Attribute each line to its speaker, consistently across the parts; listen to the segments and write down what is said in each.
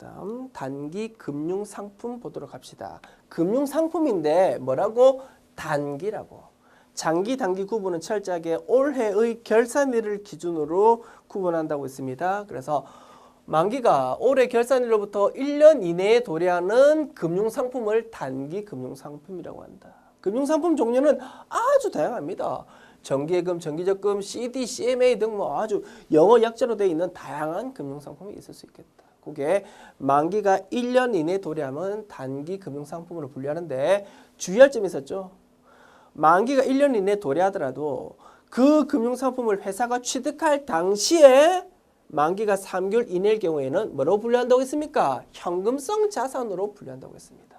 Speaker 1: 다음 단기 금융상품 보도록 합시다. 금융상품인데 뭐라고? 단기라고. 장기, 단기 구분은 철저하게 올해의 결산일을 기준으로 구분한다고 했습니다. 그래서 만기가 올해 결산일로부터 1년 이내에 도래하는 금융상품을 단기 금융상품이라고 한다. 금융상품 종류는 아주 다양합니다. 정기예금, 정기적금, CD, CMA 등 뭐 아주 영어 약자로 되어 있는 다양한 금융상품이 있을 수 있겠다. 그게 만기가 1년 이내에 도래하면 단기 금융상품으로 분류하는데 주의할 점이 있었죠. 만기가 1년 이내에 도래하더라도 그 금융상품을 회사가 취득할 당시에 만기가 3개월 이내일 경우에는 뭐라고 분류한다고 했습니까? 현금성 자산으로 분류한다고 했습니다.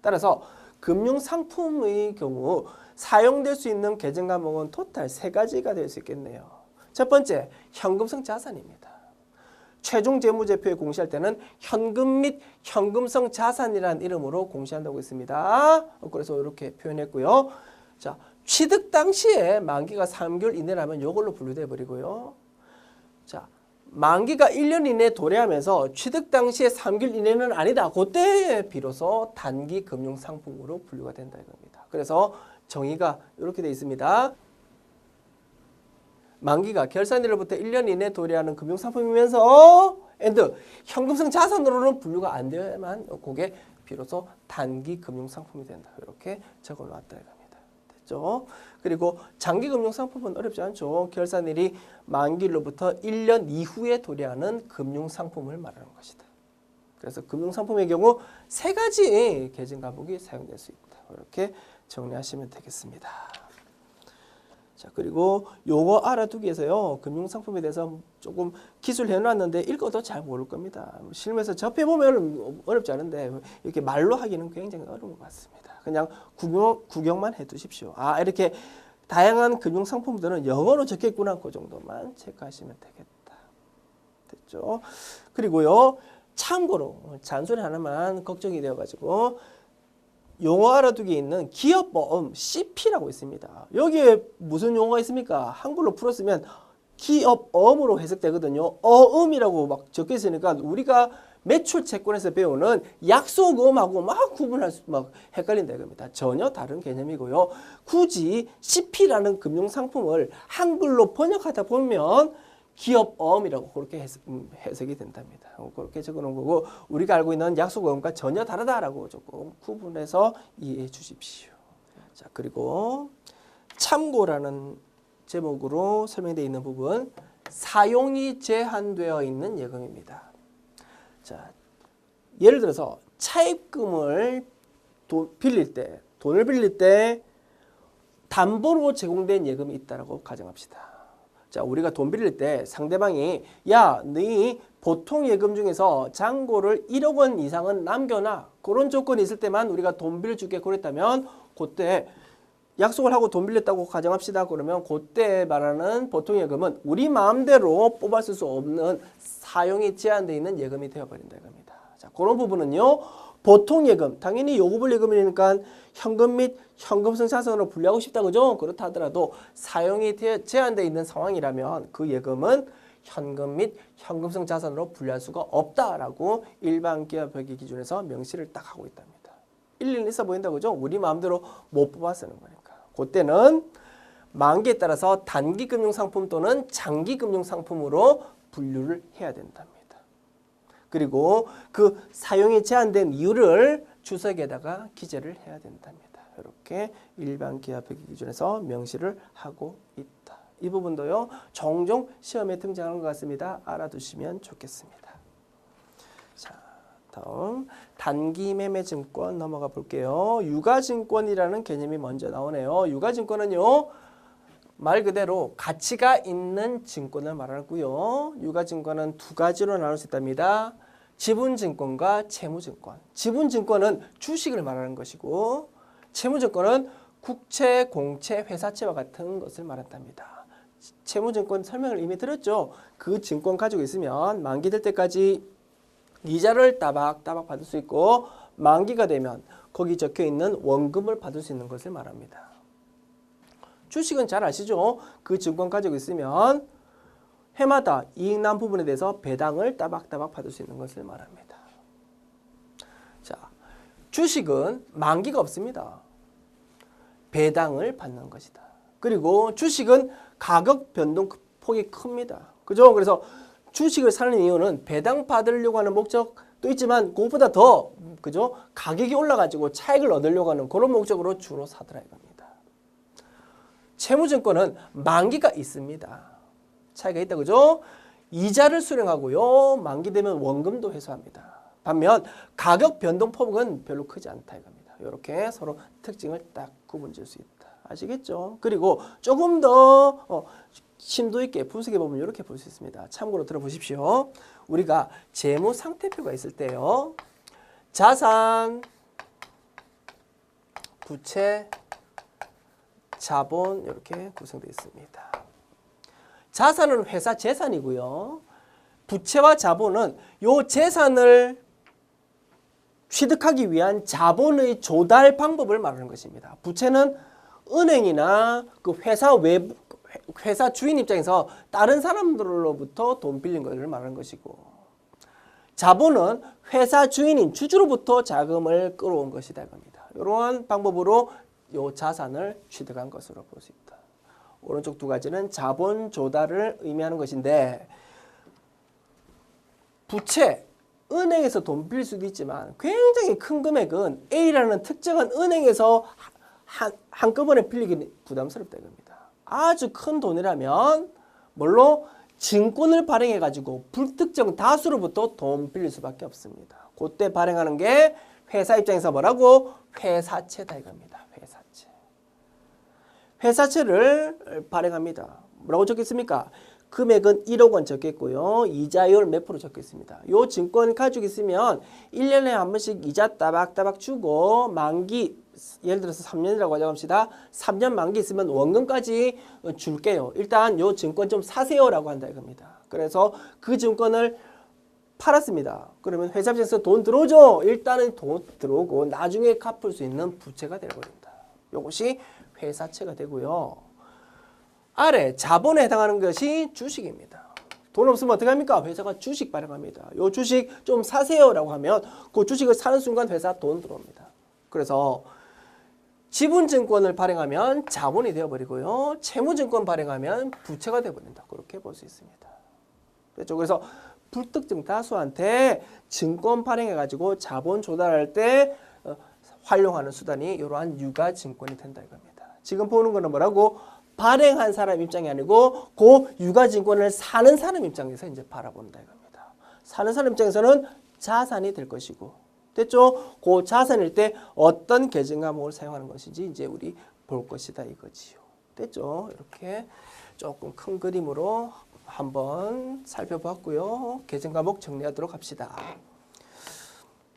Speaker 1: 따라서 금융상품의 경우 사용될 수 있는 계정 과목은 토탈 3가지가 될 수 있겠네요. 첫 번째, 현금성 자산입니다. 최종 재무제표에 공시할 때는 현금 및 현금성 자산이라는 이름으로 공시한다고 했습니다. 그래서 이렇게 표현했고요. 자, 취득 당시에 만기가 3개월 이내라면 이걸로 분류돼 버리고요. 자, 만기가 1년 이내에 도래하면서 취득 당시에 3개월 이내는 아니다. 그때 비로소 단기 금융상품으로 분류가 된다 이겁니다. 그래서 정의가 이렇게 되어 있습니다. 만기가 결산일로부터 1년 이내에 도래하는 금융상품이면서 현금성 자산으로는 분류가 안 되어야만 그게 비로소 단기 금융상품이 된다. 이렇게 적어놨다 이겁니다. 됐죠? 그리고 장기 금융상품은 어렵지 않죠. 결산일이 만기로부터 1년 이후에 도래하는 금융상품을 말하는 것이다. 그래서 금융상품의 경우 3가지 계정 과목이 사용될 수 있다. 이렇게 정리하시면 되겠습니다. 자, 그리고 요거 알아두기 위해서요. 금융상품에 대해서 조금 기술 해놨는데 읽어도 잘 모를 겁니다. 실무에서 접해보면 어렵지 않은데 이렇게 말로 하기는 굉장히 어려운 것 같습니다. 그냥 구경만 해두십시오. 아, 이렇게 다양한 금융상품들은 영어로 적혀있구나. 그 정도만 체크하시면 되겠다. 됐죠? 그리고요. 참고로 잔소리 하나만 걱정이 되어가지고 용어 알아두기에 있는 기업보험 CP라고 있습니다. 여기에 무슨 용어가 있습니까? 한글로 풀었으면 기업어음으로 해석되거든요. 어음이라고 막 적혀 있으니까 우리가 매출 채권에서 배우는 약속음하고 막 구분할 수 막 헷갈린다 이겁니다. 전혀 다른 개념이고요. 굳이 CP라는 금융상품을 한글로 번역하다 보면 기업어음이라고 그렇게 해석이 된답니다. 그렇게 적어놓은 거고 우리가 알고 있는 약속어음과 전혀 다르다라고 조금 구분해서 이해해 주십시오. 자, 그리고 참고라는 제목으로 설명되어 있는 부분 사용이 제한되어 있는 예금입니다. 자, 예를 들어서 차입금을 돈을 빌릴 때 담보로 제공된 예금이 있다라고 가정합시다. 자, 우리가 돈 빌릴 때 상대방이 야, 네 보통 예금 중에서 잔고를 1억 원 이상은 남겨놔. 그런 조건이 있을 때만 우리가 돈 빌려줄게 그랬다면 그때 약속을 하고 돈 빌렸다고 가정합시다. 그러면 그때 말하는 보통 예금은 우리 마음대로 뽑았을 수 없는 사용이 제한되어 있는 예금이 되어버린다 이겁니다. 자, 그런 부분은요. 보통 예금, 당연히 요구불 예금이니까 현금 및 현금성 자산으로 분류하고 싶다 그죠? 그렇다 하더라도 사용이 제한되어 있는 상황이라면 그 예금은 현금 및 현금성 자산으로 분류할 수가 없다라고 일반 기업회계 기준에서 명시를 딱 하고 있답니다. 일리는 있어 보인다 그죠? 우리 마음대로 못 뽑아 쓰는 거니까. 그때는 만기에 따라서 단기 금융상품 또는 장기 금융상품으로 분류를 해야 된답니다. 그리고 그 사용이 제한된 이유를 주석에다가 기재를 해야 된답니다. 이렇게 일반 기업회계 기준에서 명시를 하고 있다. 이 부분도요. 종종 시험에 등장하는 것 같습니다. 알아두시면 좋겠습니다. 자, 다음 단기 매매 증권 넘어가 볼게요. 유가증권이라는 개념이 먼저 나오네요. 유가증권은요. 말 그대로 가치가 있는 증권을 말하고요. 유가증권은 2가지로 나눌 수 있답니다. 지분증권과 채무증권. 지분증권은 주식을 말하는 것이고 채무증권은 국채, 공채, 회사채와 같은 것을 말한답니다. 채무증권 설명을 이미 드렸죠. 그 증권 가지고 있으면 만기 될 때까지 이자를 따박따박 받을 수 있고 만기가 되면 거기 적혀있는 원금을 받을 수 있는 것을 말합니다. 주식은 잘 아시죠? 그 증권 가지고 있으면 해마다 이익 난 부분에 대해서 배당을 따박따박 받을 수 있는 것을 말합니다. 자, 주식은 만기가 없습니다. 배당을 받는 것이다. 그리고 주식은 가격 변동폭이 큽니다. 그죠? 그래서 주식을 사는 이유는 배당 받으려고 하는 목적도 있지만 그것보다 더 그죠? 가격이 올라가지고 차익을 얻으려고 하는 그런 목적으로 주로 사더라 이겁니다. 채무증권은 만기가 있습니다. 차이가 있다 그죠? 이자를 수령하고요. 만기 되면 원금도 회수합니다. 반면 가격 변동폭은 별로 크지 않다 이겁니다. 이렇게 서로 특징을 딱 구분질 수 있다. 아시겠죠? 그리고 조금 더 심도 있게 분석해 보면 이렇게 볼 수 있습니다. 참고로 들어보십시오. 우리가 재무 상태표가 있을 때요. 자산, 부채, 자본 이렇게 구성되어 있습니다. 자산은 회사 재산이고요. 부채와 자본은 요 재산을 취득하기 위한 자본의 조달 방법을 말하는 것입니다. 부채는 은행이나 그 회사 주인 입장에서 다른 사람들로부터 돈 빌린 것을 말하는 것이고, 자본은 회사 주인인 주주로부터 자금을 끌어온 것이다 이겁니다. 이러한 방법으로 요 자산을 취득한 것으로 볼 수 있다. 오른쪽 두 가지는 자본 조달을 의미하는 것인데, 부채, 은행에서 돈 빌릴 수도 있지만 굉장히 큰 금액은 A라는 특정한 은행에서 한꺼번에 빌리기 부담스럽다 이겁니다. 아주 큰 돈이라면 뭘로? 증권을 발행해 가지고 불특정 다수로부터 돈 빌릴 수밖에 없습니다. 그때 발행하는 게 회사 입장에서 뭐라고? 회사채다 이겁니다. 회사채. 회사채를 발행합니다. 뭐라고 적겠습니까? 금액은 1억 원 적겠고요. 이자율 몇 프로 적겠습니다. 요 증권 가지고 있으면 1년에 한 번씩 이자 따박따박 주고 만기, 예를 들어서 3년이라고 가정합시다. 3년 만기 있으면 원금까지 줄게요. 일단 요 증권 좀 사세요라고 한다 이겁니다. 그래서 그 증권을 팔았습니다. 그러면 회사 입장에서 돈 들어오죠. 일단은 돈 들어오고 나중에 갚을 수 있는 부채가 되어버립니다. 이것이 회사채가 되고요. 아래 자본에 해당하는 것이 주식입니다. 돈 없으면 어떻게 합니까? 회사가 주식 발행합니다. 요 주식 좀 사세요라고 하면 그 주식을 사는 순간 회사 돈 들어옵니다. 그래서 지분증권을 발행하면 자본이 되어버리고요. 채무증권 발행하면 부채가 되어버린다. 그렇게 볼 수 있습니다. 그렇죠? 그래서 불특정 다수한테 증권 발행해가지고 자본 조달할 때 활용하는 수단이 이러한 유가증권이 된다 이겁니다. 지금 보는 거는 뭐라고? 발행한 사람 입장이 아니고 그 유가증권을 사는 사람 입장에서 이제 바라본다 이겁니다. 사는 사람 입장에서는 자산이 될 것이고, 됐죠? 그 자산일 때 어떤 계정 과목을 사용하는 것인지 이제 우리 볼 것이다 이거지요. 됐죠? 이렇게 조금 큰 그림으로 한번 살펴봤고요. 계정 과목 정리하도록 합시다.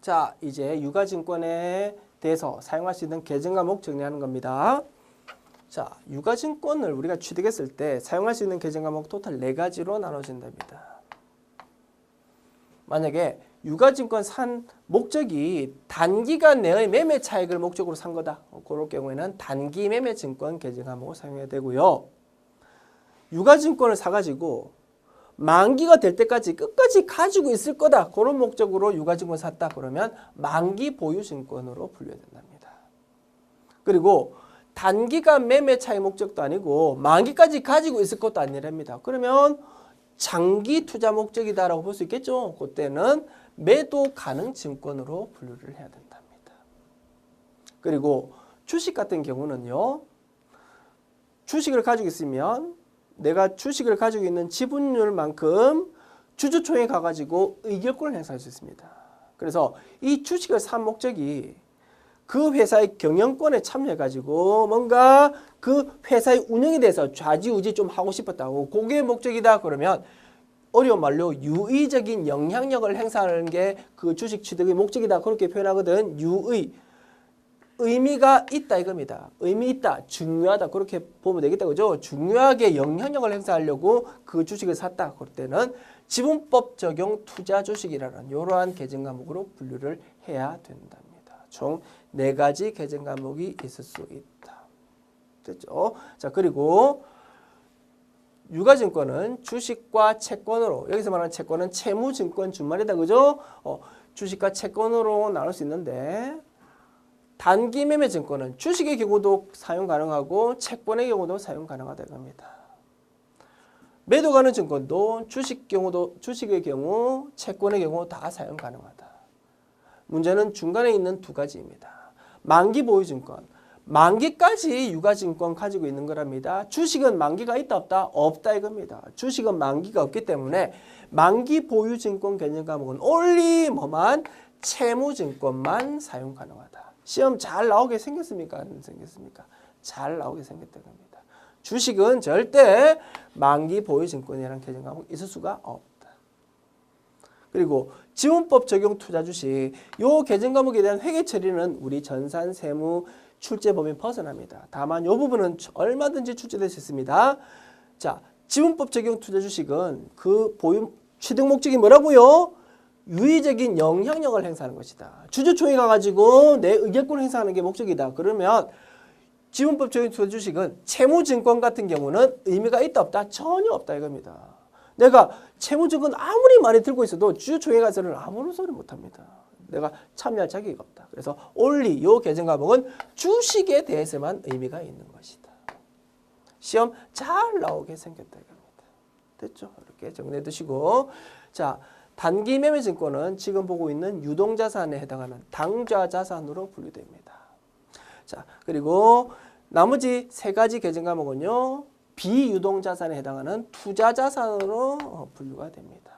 Speaker 1: 자, 이제 유가증권에 대해서 사용할 수 있는 계정 과목 정리하는 겁니다. 자, 유가증권을 우리가 취득했을 때 사용할 수 있는 계정 과목 토탈 4가지로 나눠진답니다. 만약에 유가증권 산 목적이 단기간 내의 매매 차익을 목적으로 산 거다. 그럴 경우에는 단기 매매 증권 계정 과목을 사용해야 되고요. 유가증권을 사가지고 만기가 될 때까지 끝까지 가지고 있을 거다. 그런 목적으로 유가증권 샀다. 그러면 만기 보유증권으로 분류해야 된답니다. 그리고 단기간 매매 차익 목적도 아니고 만기까지 가지고 있을 것도 아니랍니다. 그러면 장기 투자 목적이다라고 볼 수 있겠죠. 그때는 매도 가능 증권으로 분류를 해야 된답니다. 그리고 주식 같은 경우는요. 주식을 가지고 있으면 내가 주식을 가지고 있는 지분율만큼 주주총회에 가가지고 의결권을 행사할 수 있습니다. 그래서 이 주식을 산 목적이 그 회사의 경영권에 참여해가지고 뭔가 그 회사의 운영에 대해서 좌지우지 좀 하고 싶었다고, 그게 목적이다 그러면 어려운 말로 유의적인 영향력을 행사하는 게 그 주식 취득의 목적이다 그렇게 표현하거든. 유의, 의미가 있다 이겁니다. 의미 있다, 중요하다 그렇게 보면 되겠다 그죠? 중요하게 영향력을 행사하려고 그 주식을 샀다 그럴 때는 지분법 적용 투자 주식이라는 이러한 계정 과목으로 분류를 해야 된답니다. 총 4가지 계정 과목이 있을 수 있다. 됐죠? 자, 그리고 유가증권은 주식과 채권으로, 여기서 말하는 채권은 채무증권 준말이다. 그죠? 주식과 채권으로 나눌 수 있는데 단기 매매 증권은 주식의 경우도 사용 가능하고 채권의 경우도 사용 가능하다는 겁니다. 매도 가능 증권도 주식의 경우, 채권의 경우 다 사용 가능하다. 문제는 중간에 있는 두 가지입니다. 만기 보유 증권, 만기까지 유가증권 가지고 있는 거랍니다. 주식은 만기가 있다 없다? 없다 이겁니다. 주식은 만기가 없기 때문에 만기 보유 증권 개념 과목은 only 뭐만 채무증권만 사용 가능하다. 시험 잘 나오게 생겼습니까? 안 생겼습니까? 잘 나오게 생겼다는 겁니다. 주식은 절대 만기 보유 증권이라는 개념 과목 있을 수가 없다. 그리고 지원법 적용 투자 주식 요 개정 과목에 대한 회계 처리는 우리 전산 세무 출제 범위 벗어납니다. 다만 이 부분은 얼마든지 출제될 수 있습니다. 자, 지분법 적용 투자 주식은 그 보유 취득 목적이 뭐라고요? 유의적인 영향력을 행사하는 것이다. 주주총회 가가지고 내 의결권을 행사하는 게 목적이다. 그러면 지분법 적용 투자 주식은 채무증권 같은 경우는 의미가 있다 없다? 전혀 없다 이겁니다. 내가 채무증권 아무리 많이 들고 있어도 주주총회 가서는 아무런 소리 못합니다. 내가 참여할 자격이 없다. 그래서 only 요 개정 과목은 주식에 대해서만 의미가 있는 것이다. 시험 잘 나오게 생겼다 이겁니다. 됐죠? 이렇게 정리해 두시고 자 단기 매매 증권은 지금 보고 있는 유동자산에 해당하는 당좌자산으로 분류됩니다. 자 그리고 나머지 세 가지 개정 과목은요 비유동자산에 해당하는 투자자산으로 분류가 됩니다.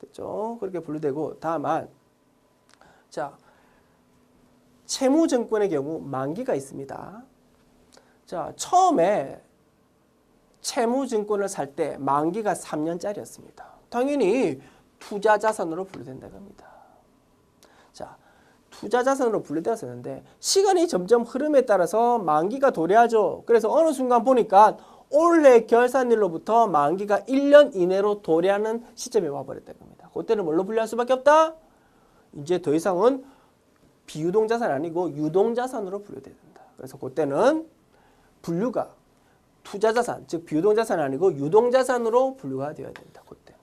Speaker 1: 됐죠? 그렇게 분류되고 다만 자 채무증권의 경우 만기가 있습니다. 자 처음에 채무증권을 살 때 만기가 3년짜리였습니다. 당연히 투자자산으로 분류된다고 합니다. 자 투자자산으로 분류되었었는데 시간이 점점 흐름에 따라서 만기가 도래하죠. 그래서 어느 순간 보니까 올해 결산일로부터 만기가 1년 이내로 도래하는 시점에 와버렸다는 겁니다. 그때는 뭘로 분류할 수밖에 없다? 이제 더 이상은 비유동자산이 아니고 유동자산으로 분류돼야 된다. 그래서 그때는 분류가 투자자산, 즉 비유동자산이 아니고 유동자산으로 분류가 되어야 된다. 그때는.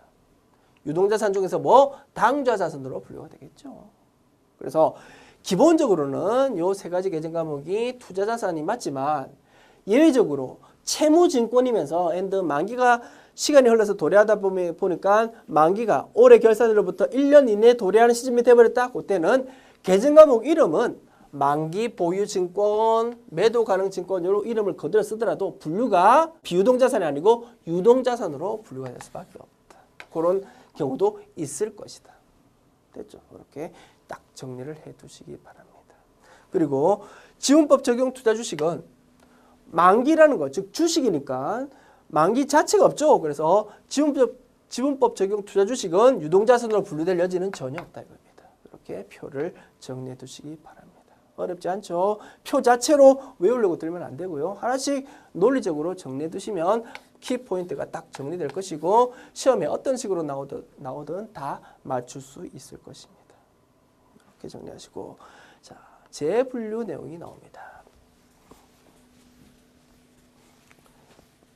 Speaker 1: 유동자산 중에서 뭐? 당좌자산으로 분류가 되겠죠. 그래서 기본적으로는 요 세 가지 개정 과목이 투자자산이 맞지만 예외적으로 채무증권이면서 만기가 시간이 흘러서 도래하다 보니까 만기가 올해 결산일로부터 1년 이내에 도래하는 시점이 돼버렸다. 그때는 개정 과목 이름은 만기 보유 증권, 매도 가능 증권 이런 이름을 그대로 쓰더라도 분류가 비유동자산이 아니고 유동자산으로 분류가 될 수밖에 없다. 그런 경우도 있을 것이다. 됐죠? 이렇게 딱 정리를 해두시기 바랍니다. 그리고 지분법 적용 투자 주식은 만기라는 거, 즉 주식이니까 만기 자체가 없죠. 그래서 지분법 적용 투자 주식은 유동자산으로 분류될 여지는 전혀 없다 이겁니다. 이렇게 표를 정리해 두시기 바랍니다. 어렵지 않죠? 표 자체로 외우려고 들면 안 되고요. 하나씩 논리적으로 정리해 두시면 키포인트가 딱 정리될 것이고 시험에 어떤 식으로 나오든 다 맞출 수 있을 것입니다. 이렇게 정리하시고 자 재분류 내용이 나옵니다.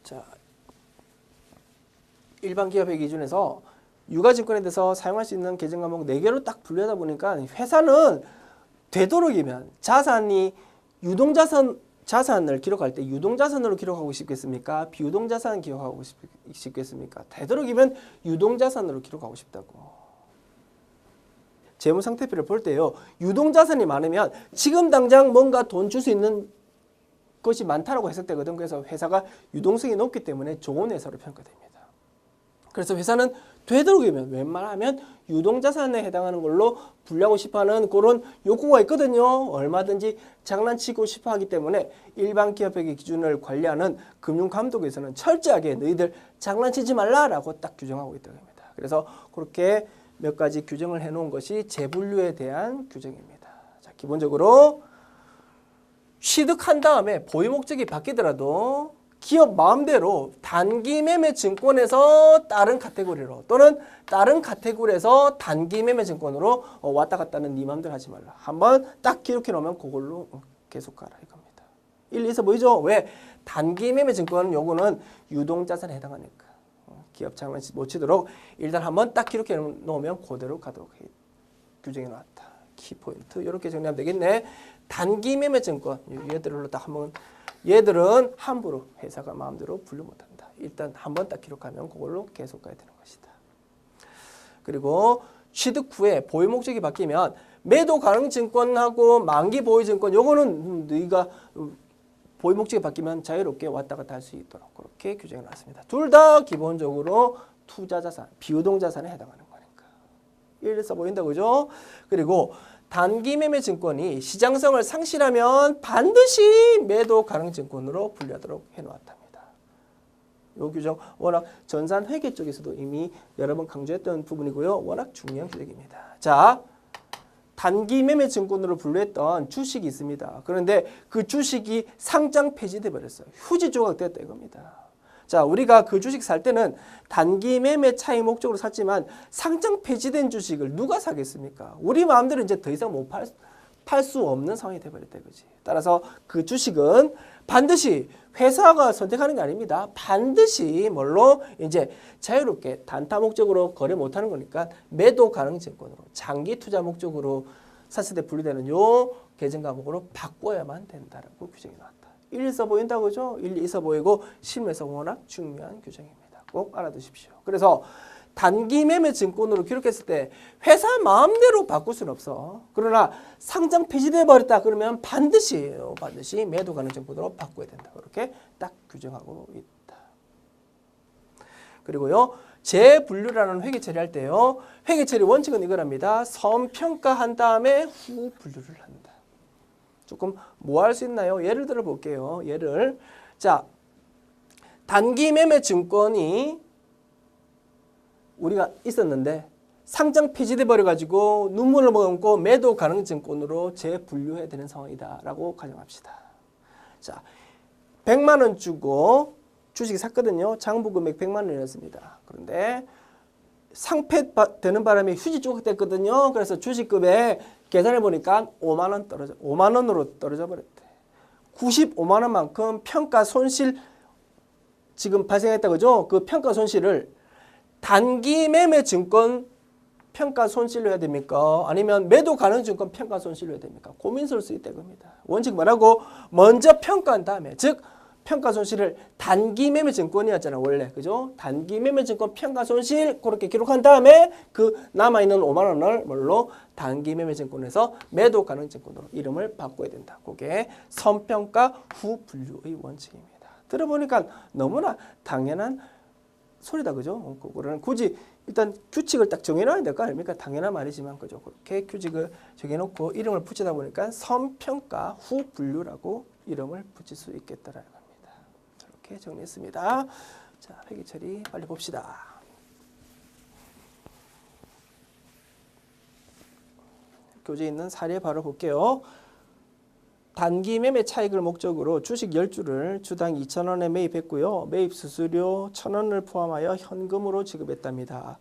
Speaker 1: 자, 일반 기업의 기준에서 유가증권에 대해서 사용할 수 있는 개정 과목 4개로 딱 분류하다 보니까 회사는 되도록이면 자산이 자산을 기록할 때 유동자산으로 기록하고 싶겠습니까? 비유동자산 기록하고 싶겠습니까? 되도록이면 유동자산으로 기록하고 싶다고. 재무상태표를 볼 때요. 유동자산이 많으면 지금 당장 뭔가 돈 줄 수 있는 것이 많다라고 해석되거든. 그래서 회사가 유동성이 높기 때문에 좋은 회사로 평가됩니다. 그래서 회사는 되도록이면 웬만하면 유동자산에 해당하는 걸로 분류하고 싶어하는 그런 욕구가 있거든요. 얼마든지 장난치고 싶어하기 때문에 일반 기업의 기준을 관리하는 금융감독에서는 철저하게 너희들 장난치지 말라라고 딱 규정하고 있다고 합니다. 그래서 그렇게 몇 가지 규정을 해놓은 것이 재분류에 대한 규정입니다. 자, 기본적으로 취득한 다음에 보유 목적이 바뀌더라도 기업 마음대로 단기 매매 증권에서 다른 카테고리로 또는 다른 카테고리에서 단기 매매 증권으로 왔다 갔다 하는 네 마음대로 하지 말라. 한번 딱 기록해 놓으면 그걸로 계속 가라 이겁니다. 1, 2서 보이죠? 왜? 단기 매매 증권은 요거는 유동자산에 해당하니까. 기업 장난 못 치도록 일단 한번 딱 기록해 놓으면 그대로 가도록 규정해 놨다. 키포인트 이렇게 정리하면 되겠네. 단기 매매 증권 얘들로 딱 한번 얘들은 함부로 회사가 마음대로 분류 못한다. 일단 한번 딱 기록하면 그걸로 계속 가야 되는 것이다. 그리고 취득 후에 보유 목적이 바뀌면 매도 가능 증권하고 만기 보유 증권 요거는 네가 보유 목적이 바뀌면 자유롭게 왔다 갔다 할 수 있도록 그렇게 규정해 놨습니다. 둘 다 기본적으로 투자 자산, 비유동 자산에 해당하는 거니까. 이래 써 보인다 그죠? 그리고 단기 매매 증권이 시장성을 상실하면 반드시 매도 가능 증권으로 분류하도록 해 놓았답니다. 이 규정 워낙 전산 회계 쪽에서도 이미 여러 번 강조했던 부분이고요. 워낙 중요한 규정입니다. 자, 단기 매매 증권으로 분류했던 주식이 있습니다. 그런데 그 주식이 상장 폐지돼 버렸어요. 휴지 조각 됐다 이겁니다. 자, 우리가 그 주식 살 때는 단기 매매 차익 목적으로 샀지만 상장 폐지된 주식을 누가 사겠습니까? 우리 마음대로 이제 더 이상 못 팔 수 없는 상황이 돼버렸다 이거지. 따라서 그 주식은 반드시 회사가 선택하는 게 아닙니다. 반드시 뭘로 이제 자유롭게 단타 목적으로 거래 못하는 거니까 매도 가능 증권으로 장기 투자 목적으로 샀을 때 분류되는 요 계정 과목으로 바꿔야만 된다라고 규정이 나왔다. 1 써 보인다 그죠? 1, 2 써 보이고 실무에서 워낙 중요한 규정입니다. 꼭 알아두십시오. 그래서 단기 매매 증권으로 기록했을 때 회사 마음대로 바꿀 수는 없어. 그러나 상장 폐지돼 버렸다 그러면 반드시 매도 가능 증권으로 바꿔야 된다. 그렇게 딱 규정하고 있다. 그리고요. 재분류라는 회계 처리할 때요. 회계 처리 원칙은 이거랍니다. 선평가한 다음에 후 분류를 한다. 조금 뭐 할 수 있나요? 예를 들어 볼게요. 자, 단기 매매 증권이 우리가 있었는데 상장 폐지돼 버려가지고 눈물을 머금고 매도 가능 증권으로 재분류해야 되는 상황이다라고 가정합시다. 자, 100만 원 주고 주식 샀거든요. 장부 금액 100만 원이었습니다. 그런데 상폐되는 바람에 휴지 조각됐거든요. 그래서 주식급에 계산해 보니까 5만 원으로 떨어져 버렸대. 95만 원만큼 평가 손실 지금 발생했다 그죠? 그 평가 손실을 단기 매매 증권 평가 손실로 해야 됩니까? 아니면 매도 가능 증권 평가 손실로 해야 됩니까? 고민스러울 수 있다 겁니다. 원칙 뭐라고? 먼저 평가한 다음에 즉 평가 손실을 단기 매매 증권이었잖아 원래 그죠? 단기 매매 증권 평가 손실 그렇게 기록한 다음에 그 남아있는 5만 원을 뭘로? 단기 매매 증권에서 매도 가능 증권으로 이름을 바꿔야 된다. 그게 선평가 후 분류의 원칙입니다. 들어보니까 너무나 당연한 소리다 그죠? 그거는 굳이 일단 규칙을 딱 정해놔야 될 거 아닙니까? 당연한 말이지만 그죠? 그렇게 규칙을 정해놓고 이름을 붙이다 보니까 선평가 후 분류라고 이름을 붙일 수 있겠다라는 겁니다. 이렇게 정리했습니다. 자, 회계 처리 빨리 봅시다. 교재에 있는 사례 바로 볼게요. 단기 매매 차익을 목적으로 주식 10주를 주당 2,000원에 매입했고요. 매입 수수료 1,000원을 포함하여 현금으로 지급했답니다.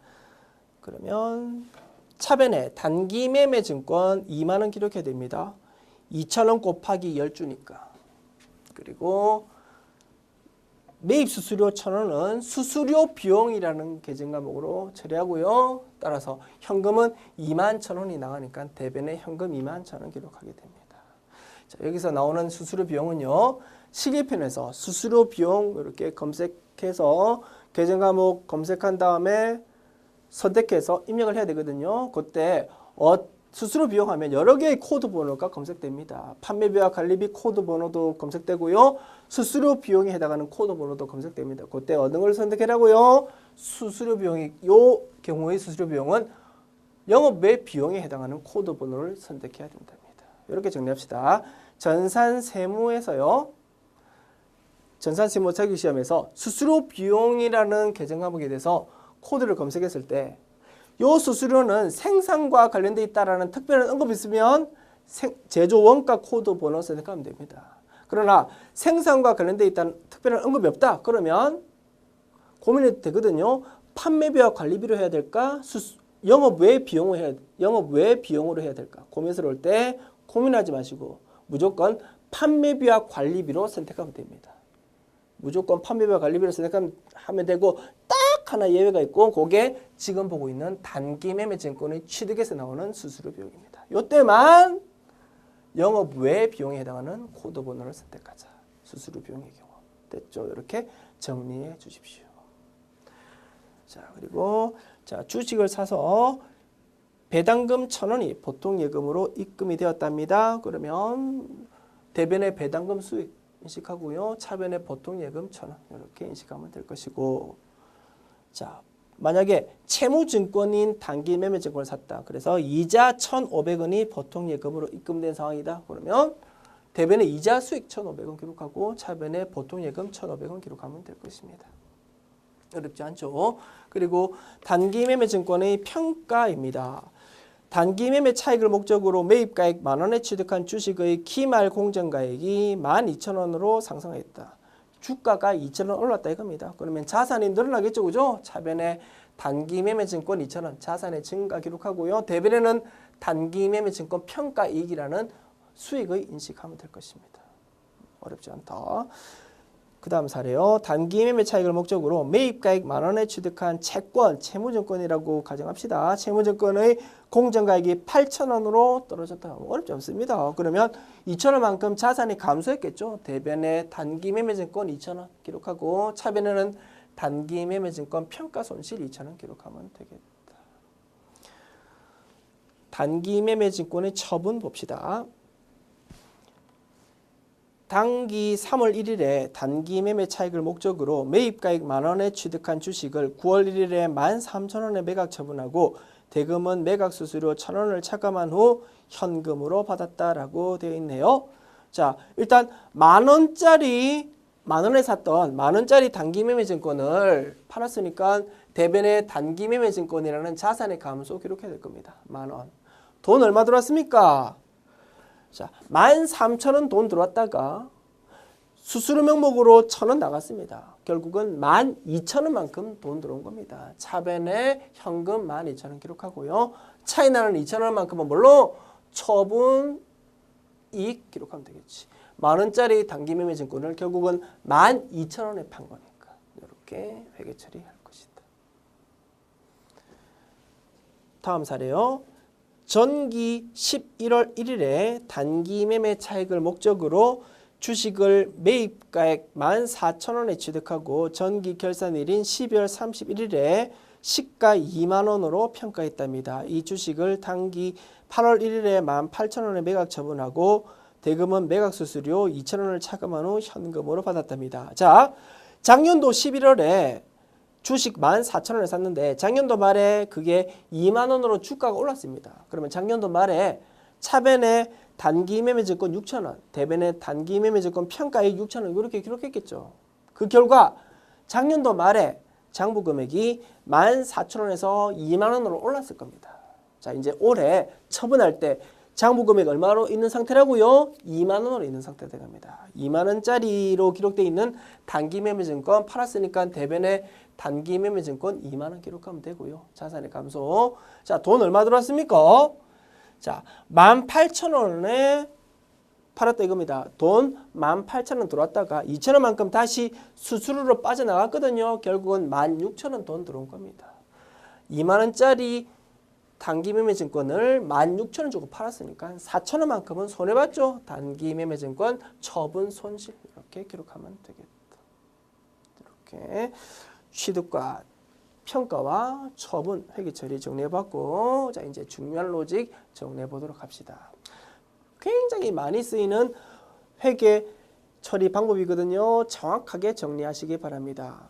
Speaker 1: 그러면 차변에 단기 매매 증권 2만 원 기록해야 됩니다. 2,000원 곱하기 10주니까. 그리고 매입 수수료 1,000원은 수수료 비용이라는 계정 과목으로 처리하고요. 따라서 현금은 21,000원이 나가니까 대변에 현금 21,000원 기록하게 됩니다. 자, 여기서 나오는 수수료 비용은요. 시계편에서 수수료 비용 이렇게 검색해서 계정 과목 검색한 다음에 선택해서 입력을 해야 되거든요. 그때 수수료 비용 하면 여러 개의 코드 번호가 검색됩니다. 판매비와 관리비 코드 번호도 검색되고요. 수수료 비용에 해당하는 코드 번호도 검색됩니다. 그때 어느 걸 선택하라고요? 수수료 비용이 요 경우의 수수료 비용은 영업외 비용에 해당하는 코드 번호를 선택해야 된답니다. 이렇게 정리합시다. 전산세무에서요. 전산세무 자격시험에서 수수료 비용이라는 계정 과목에 대해서 코드를 검색했을 때 이 수수료는 생산과 관련돼 있다라는 특별한 언급이 있으면 제조 원가 코드 번호 선택하면 됩니다. 그러나 생산과 관련돼 있다는 특별한 언급이 없다. 그러면 고민이 되거든요. 판매비와 관리비로 해야 될까? 영업 외 비용으로 해야 될까? 고민스러울 때 고민하지 마시고 무조건 판매비와 관리비로 선택하면 됩니다. 무조건 판매비와 관리비로 선택하면 되고 딱 딱 하나 예외가 있고 그게 지금 보고 있는 단기 매매 증권의 취득에서 나오는 수수료 비용입니다. 이때만 영업 외 비용에 해당하는 코드 번호를 선택하자. 수수료 비용의 경우. 됐죠? 이렇게 정리해 주십시오. 자, 그리고 자, 주식을 사서 배당금 1,000원이 보통 예금으로 입금이 되었답니다. 그러면 대변의 배당금 수익 인식하고요. 차변의 보통 예금 1,000원 이렇게 인식하면 될 것이고, 자, 만약에 채무증권인 단기 매매증권을 샀다. 그래서 이자 1,500원이 보통 예금으로 입금된 상황이다. 그러면 대변의 이자 수익 1,500원 기록하고 차변의 보통 예금 1,500원 기록하면 될 것입니다. 어렵지 않죠? 그리고 단기 매매증권의 평가입니다. 단기 매매 차익을 목적으로 매입가액 10,000원에 취득한 주식의 기말 공정가액이 12,000원으로 상승했다. 주가가 2,000원 올랐다 이겁니다. 그러면 자산이 늘어나겠죠, 그죠? 차변에 단기 매매증권 2,000원 자산의 증가 기록하고요. 대변에는 단기 매매증권 평가이익이라는 수익의 인식하면 될 것입니다. 어렵지 않다. 그 다음 사례요. 단기 매매 차익을 목적으로 매입가액 10,000원에 취득한 채권, 채무증권이라고 가정합시다. 채무증권의 공정가액이 8,000원으로 떨어졌다. 어렵지 않습니다. 그러면 2,000원만큼 자산이 감소했겠죠. 대변에 단기 매매증권 2,000원 기록하고 차변에는 단기 매매증권 평가손실 2,000원 기록하면 되겠다. 단기 매매증권의 처분 봅시다. 당기 3월 1일에 단기 매매 차익을 목적으로 매입가액 10,000원에 취득한 주식을 9월 1일에 13,000원에 매각 처분하고 대금은 매각 수수료 1,000원을 차감한 후 현금으로 받았다라고 되어 있네요. 자, 일단 10,000원짜리 10,000원에 샀던 10,000원짜리 단기 매매 증권을 팔았으니까 대변의 단기 매매 증권이라는 자산의 감소 기록해야 될 겁니다. 10,000원. 돈 얼마 들어왔습니까? 자, 13,000원 돈 들어왔다가 수수료 명목으로 1,000원 나갔습니다. 결국은 12,000원만큼 돈 들어온 겁니다. 차변에 현금 12,000원 기록하고요. 차이 나는 2,000원만큼은 뭘로? 처분 이익 기록하면 되겠지. 10,000원짜리 단기 매매 증권을 결국은 12,000원에 판 거니까 이렇게 회계 처리할 것이다. 다음 사례요. 전기 11월 1일에 단기 매매 차익을 목적으로 주식을 매입가액 14,000원에 취득하고 전기 결산일인 12월 31일에 시가 20,000원으로 평가했답니다. 이 주식을 단기 8월 1일에 18,000원에 매각 처분하고 대금은 매각 수수료 2,000원을 차감한 후 현금으로 받았답니다. 자, 작년도 11월에 주식 14,000원에 샀는데 작년도 말에 그게 20,000원으로 주가가 올랐습니다. 그러면 작년도 말에 차변에 단기 매매증권 6,000원, 대변에 단기 매매증권 평가액 6,000원 이렇게 기록했겠죠. 그 결과 작년도 말에 장부 금액이 14,000원에서 20,000원으로 올랐을 겁니다. 자, 이제 올해 처분할 때 장부 금액 얼마로 있는 상태라고요? 20,000원으로 있는 상태가 됩니다. 20,000원짜리로 기록되어 있는 단기 매매증권 팔았으니까 대변에 단기 매매증권 20,000원 기록하면 되고요. 자산의 감소. 자, 돈 얼마 들어왔습니까? 자, 18,000원에 팔았다 이겁니다. 돈 18,000원 들어왔다가 2,000원만큼 다시 수수료로 빠져나갔거든요. 결국은 16,000원 돈 들어온 겁니다. 20,000원짜리 단기 매매증권을 16,000원 주고 팔았으니까 4,000원만큼은 손해봤죠. 단기 매매증권 처분 손실 이렇게 기록하면 되겠다. 이렇게 취득과 평가와 처분 회계 처리 정리해봤고, 자, 이제 중요한 로직 정리해보도록 합시다. 굉장히 많이 쓰이는 회계 처리 방법이거든요. 정확하게 정리하시기 바랍니다.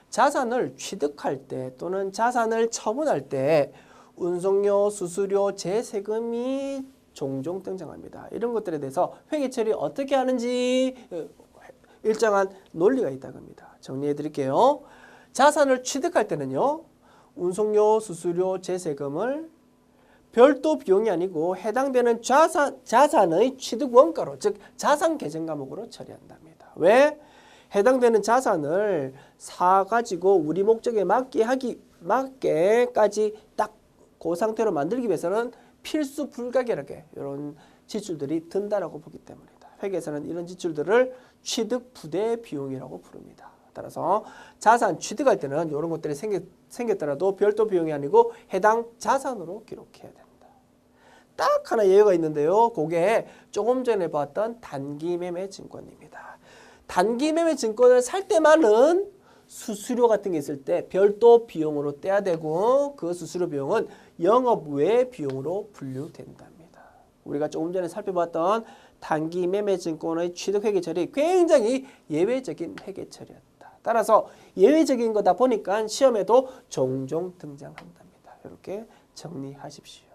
Speaker 1: 자산을 취득할 때 또는 자산을 처분할 때 운송료, 수수료, 재세금이 종종 등장합니다. 이런 것들에 대해서 회계 처리 어떻게 하는지 일정한 논리가 있다고 합니다. 정리해 드릴게요. 자산을 취득할 때는요, 운송료, 수수료, 재세금을 별도 비용이 아니고 해당되는 자산의 취득 원가로, 즉 자산 계정 과목으로 처리한답니다. 왜? 해당되는 자산을 사가지고 우리 목적에 맞게까지 딱 그 상태로 만들기 위해서는 필수 불가결하게 이런 지출들이 든다라고 보기 때문이다. 회계에서는 이런 지출들을 취득 부대 비용이라고 부릅니다. 따라서 자산 취득할 때는 이런 것들이 생겼더라도 별도 비용이 아니고 해당 자산으로 기록해야 된다. 딱 하나 예외가 있는데요. 그게 조금 전에 봤던 단기매매 증권입니다. 단기매매 증권을 살 때만은 수수료 같은 게 있을 때 별도 비용으로 떼야 되고 그 수수료 비용은 영업 외 비용으로 분류된답니다. 우리가 조금 전에 살펴봤던 단기매매 증권의 취득회계처리 굉장히 예외적인 회계처리였다. 따라서 예외적인 거다 보니까 시험에도 종종 등장한답니다. 이렇게 정리하십시오.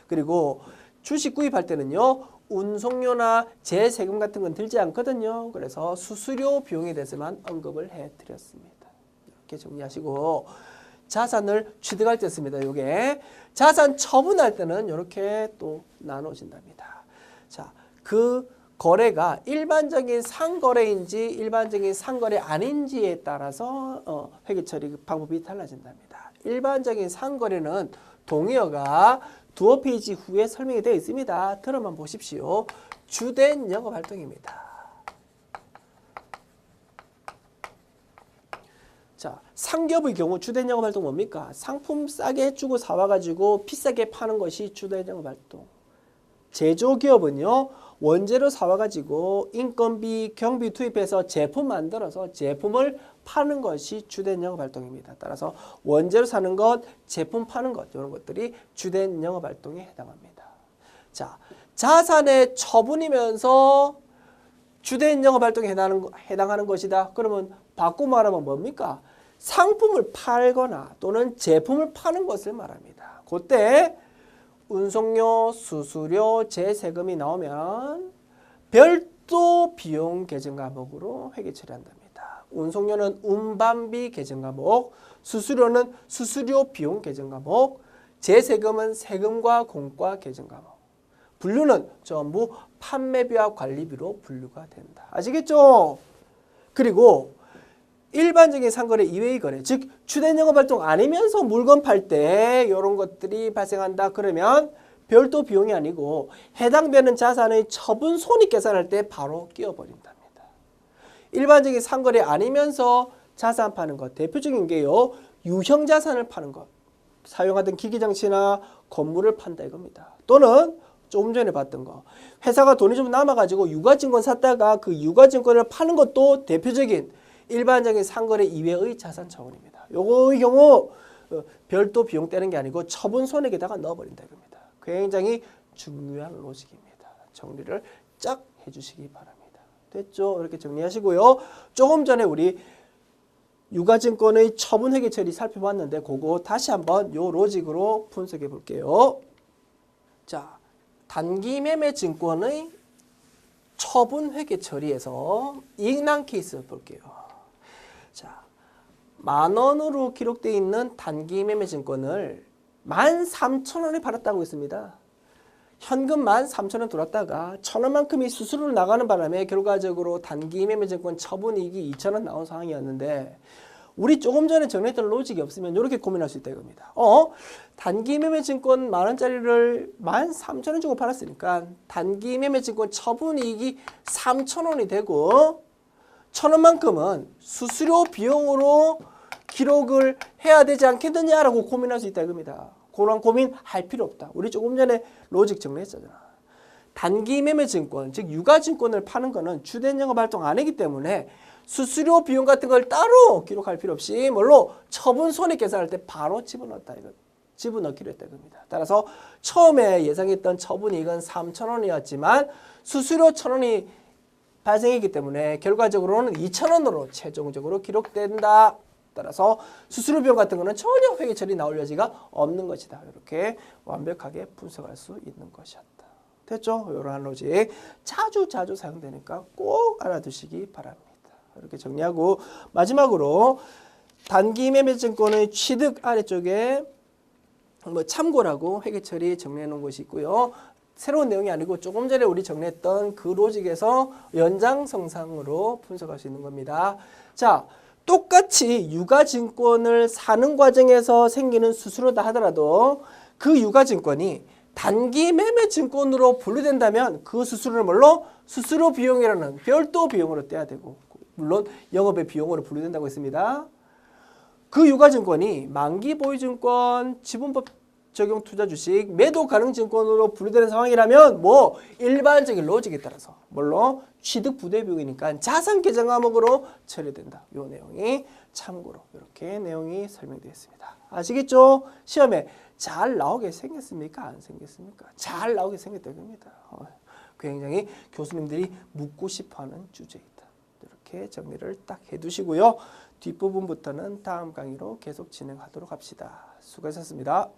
Speaker 1: 그리고 주식 구입할 때는요. 운송료나 재세금 같은 건 들지 않거든요. 그래서 수수료 비용에 대해서만 언급을 해드렸습니다. 이렇게 정리하시고 자산을 취득할 때 씁니다. 요게 자산 처분할 때는 이렇게 또 나눠진답니다. 자, 그 거래가 일반적인 상거래인지 일반적인 상거래 아닌지에 따라서 회계처리 방법이 달라진답니다. 일반적인 상거래는 동의어가 두어 페이지 후에 설명이 되어 있습니다. 들어만 보십시오. 주된 영업활동입니다. 자, 상기업의 경우 주된 영업활동 뭡니까? 상품 싸게 주고 사와가지고 비싸게 파는 것이 주된 영업활동. 제조기업은요. 원재료 사와가지고 인건비, 경비 투입해서 제품 만들어서 제품을 파는 것이 주된 영업활동입니다. 따라서 원재료 사는 것, 제품 파는 것 이런 것들이 주된 영업활동에 해당합니다. 자, 자산의 처분이면서 주된 영업활동에 해당하는 것이다. 그러면 바꿔 말하면 뭡니까? 상품을 팔거나 또는 제품을 파는 것을 말합니다. 그때 운송료, 수수료, 재세금이 나오면 별도 비용 계정 과목으로 회계 처리한답니다. 운송료는 운반비 계정 과목, 수수료는 수수료 비용 계정 과목, 재세금은 세금과 공과 계정 과목. 분류는 전부 판매비와 관리비로 분류가 된다. 아시겠죠? 그리고 일반적인 상거래 이외의 거래, 즉 주된 영업활동 아니면서 물건 팔 때 이런 것들이 발생한다. 그러면 별도 비용이 아니고 해당되는 자산의 처분 손익 계산할 때 바로 끼워버린답니다. 일반적인 상거래 아니면서 자산 파는 것, 대표적인 게요. 유형자산을 파는 것, 사용하던 기기장치나 건물을 판다 이겁니다. 또는 조금 전에 봤던 거, 회사가 돈이 좀 남아가지고 유가증권 샀다가 그 유가증권을 파는 것도 대표적인 일반적인 상거래 이외의 자산 처분입니다. 요거의 경우 별도 비용 떼는 게 아니고 처분 손익에다가 넣어버린다 이겁니다. 굉장히 중요한 로직입니다. 정리를 쫙 해주시기 바랍니다. 됐죠? 이렇게 정리하시고요. 조금 전에 우리 유가증권의 처분 회계 처리 살펴봤는데 그거 다시 한번 요 로직으로 분석해 볼게요. 자, 단기매매 증권의 처분 회계 처리에서 이익난 케이스 볼게요. 자, 10,000원으로 기록되어 있는 단기매매 증권을 13,000원에 팔았다고 했습니다. 현금 13,000원 들어왔다가 1,000원만큼이 수수료로 나가는 바람에 결과적으로 단기매매 증권 처분이익이 2,000원 나온 상황이었는데 우리 조금 전에 정리했던 로직이 없으면 이렇게 고민할 수 있다 이겁니다. 단기매매 증권 10,000원짜리를 13,000원 주고 팔았으니까 단기매매 증권 처분이익이 3,000원이 되고 1,000원만큼은 수수료 비용으로 기록을 해야 되지 않겠느냐라고 고민할 수 있다 이겁니다. 그런 고민할 필요 없다. 우리 조금 전에 로직 정리했잖아. 단기매매 증권, 즉 유가증권을 파는 거는 주된 영업활동 아니기 때문에 수수료 비용 같은 걸 따로 기록할 필요 없이 뭘로 처분 손익 계산할 때 바로 집어넣었다 이거. 집어넣기로 했다 이겁니다. 따라서 처음에 예상했던 처분이익은 3,000원이었지만 수수료 1,000원이 발생했기 때문에 결과적으로는 2,000원으로 최종적으로 기록된다. 따라서 수수료 비용 같은 거는 전혀 회계 처리 나올 여지가 없는 것이다. 이렇게 완벽하게 분석할 수 있는 것이었다. 됐죠? 이러한 로직 자주 사용되니까 꼭 알아두시기 바랍니다. 이렇게 정리하고 마지막으로 단기매매 증권의 취득 아래쪽에 참고라고 회계 처리 정리해 놓은 것이 있고요. 새로운 내용이 아니고 조금 전에 우리 정리했던 그 로직에서 연장선상으로 분석할 수 있는 겁니다. 자, 똑같이 유가증권을 사는 과정에서 생기는 수수료다 하더라도 그 유가증권이 단기매매증권으로 분류된다면 그 수수료를 뭘로? 수수료 비용이라는 별도 비용으로 떼야 되고 물론 영업의 비용으로 분류된다고 했습니다. 그 유가증권이 만기 보유증권, 지분법 적용 투자 주식, 매도 가능 증권으로 분류되는 상황이라면 뭐 일반적인 로직에 따라서 물론 취득 부대 비용이니까 자산 계정 과목으로 처리된다. 이 내용이 참고로 이렇게 내용이 설명되어 있습니다. 아시겠죠? 시험에 잘 나오게 생겼습니까? 안 생겼습니까? 잘 나오게 생겼다고 합니다. 굉장히 교수님들이 묻고 싶어하는 주제이다. 이렇게 정리를 딱 해두시고요. 뒷부분부터는 다음 강의로 계속 진행하도록 합시다. 수고하셨습니다.